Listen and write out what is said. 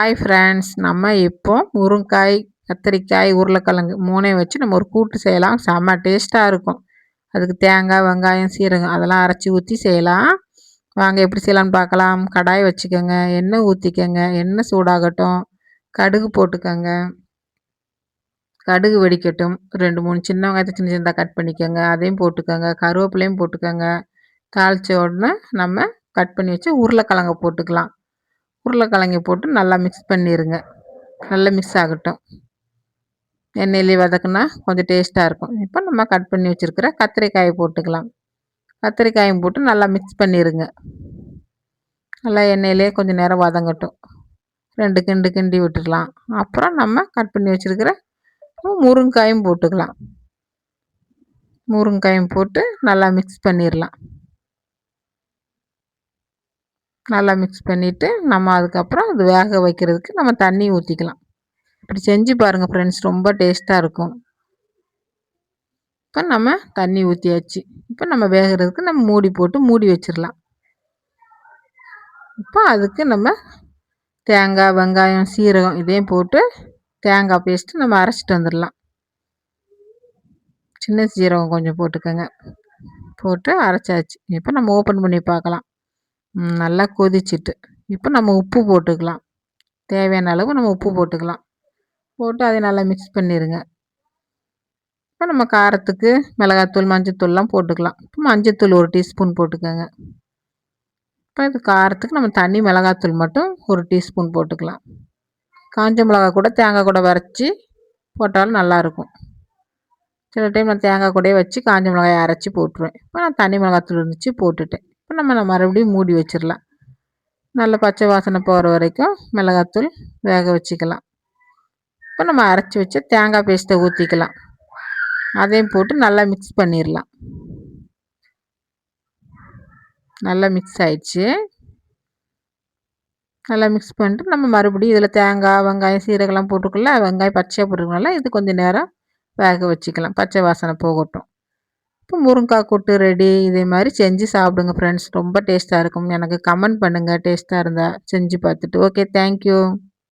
Hi friends, நம்ம இப்போ முருங்காய், கத்திரிக்காய், உருளைக்கிழங்கு 3யும் வச்சு நம்ம ஒரு கூட்டு செய்யலாம். செம்ம டேஸ்ட்டாக இருக்கும். அதுக்கு தேங்காய், வெங்காயம், சீரகம் அதெல்லாம் அரைச்சி ஊற்றி செய்யலாம். வாங்க எப்படி செய்யலாம்னு பார்க்கலாம். கடாய் வச்சுக்கோங்க, எண்ணெய் ஊற்றிக்கோங்க, எண்ணெய் சூடாகட்டும், கடுகு போட்டுக்கோங்க. கடுகு வெடிக்கட்டும். 2, 3 சின்ன வெங்காயத்தை சின்ன சின்னதாக கட் பண்ணிக்கோங்க, அதையும் போட்டுக்கோங்க. கருவேப்பிலையும் போட்டுக்கோங்க. தாளித்த உடனே நம்ம கட் பண்ணி வச்சு உருளைக்கிழங்க போட்டுக்கலாம். உருளைக்கிழங்க போட்டு நல்லா மிக்ஸ் பண்ணிடுங்க. நல்லா மிக்ஸ் ஆகட்டும். எண்ணெயிலே வதக்குனா கொஞ்சம் டேஸ்ட்டாக இருக்கும். இப்போ நம்ம கட் பண்ணி வச்சுருக்கிற கத்திரிக்காயை போட்டுக்கலாம். கத்திரிக்காயும் போட்டு நல்லா மிக்ஸ் பண்ணிடுங்க. நல்லா எண்ணெயிலே கொஞ்சம் நேரம் வதங்கட்டும். 2 கிண்டு கிண்டி விட்டுக்கலாம். அப்புறம் நம்ம கட் பண்ணி வச்சுருக்கிற முருங்காயும் போட்டுக்கலாம். முருங்காயும் போட்டு நல்லா மிக்ஸ் பண்ணிடலாம். நல்லா மிக்ஸ் பண்ணிவிட்டு நம்ம அதுக்கப்புறம் அது வேக வைக்கிறதுக்கு நம்ம தண்ணி ஊற்றிக்கலாம். இப்படி செஞ்சு பாருங்கள் ஃப்ரெண்ட்ஸ், ரொம்ப டேஸ்ட்டாக இருக்கும். இப்போ நம்ம தண்ணி ஊற்றியாச்சு. இப்போ நம்ம வேகிறதுக்கு நம்ம மூடி போட்டு மூடி வச்சிடலாம். இப்போ அதுக்கு நம்ம தேங்காய், வெங்காயம், சீரகம் இதையும் போட்டு தேங்காய் பேஸ்ட்டு நம்ம அரைச்சிட்டு வந்துடலாம். சின்ன சீரகம் கொஞ்சம் போட்டுக்கோங்க. போட்டு அரைச்சாச்சு. இப்போ நம்ம ஓப்பன் பண்ணி பார்க்கலாம். நல்லா கொதிச்சிட்டு இப்போ நம்ம உப்பு போட்டுக்கலாம். தேவையான அளவு நம்ம உப்பு போட்டுக்கலாம். போட்டு அதை நல்லா மிக்ஸ் பண்ணிடுங்க. இப்போ நம்ம காரத்துக்கு மிளகாத்தூள், மஞ்சத்தூள்லாம் போட்டுக்கலாம். இப்போ மஞ்சத்தூள் 1 டீஸ்பூன் போட்டுக்கோங்க. இப்போ இது காரத்துக்கு நம்ம தனி மிளகாத்தூள் மட்டும் 1 டீஸ்பூன் போட்டுக்கலாம். காஞ்ச மிளகா கூட தேங்காய் கூட வரைச்சி போட்டாலும் நல்லாயிருக்கும். சில டைம் நான் தேங்காய் கூடயே வச்சு காஞ்ச மிளகாயை அரைச்சி போட்டுருவேன். இப்போ நான் தனி மிளகாத்தூள் இருந்துச்சு போட்டுட்டேன். இப்போ நம்ம மறுபடியும் மூடி வச்சிடலாம். நல்ல பச்சை வாசனை போகிற வரைக்கும் மிளகாத்தூள் வேக வச்சுக்கலாம். இப்போ நம்ம அரைச்சி வச்ச தேங்காய் பேஸ்ட்டை ஊற்றிக்கலாம். அதையும் போட்டு நல்லா மிக்ஸ் பண்ணிடலாம். நல்லா மிக்ஸ் ஆயிடுச்சு. நல்லா மிக்ஸ் பண்ணிட்டு நம்ம மறுபடியும் இதில் தேங்காய், வெங்காயம், சீரகம்லாம் போட்டுக்கல. வெங்காயம் பச்சையாக போட்டுக்கனால இது கொஞ்சம் நேரம் வேக வச்சுக்கலாம். பச்சை வாசனை போகட்டும். இப்போ முருங்காய் கூட்டு ரெடி. இதே மாதிரி செஞ்சு சாப்பிடுங்க ஃப்ரெண்ட்ஸ். ரொம்ப டேஸ்ட்டாக இருக்கும். எனக்கு கமெண்ட் பண்ணுங்கள் டேஸ்ட்டாக இருந்தால் செஞ்சு பார்த்துட்டு. Okay, thank you.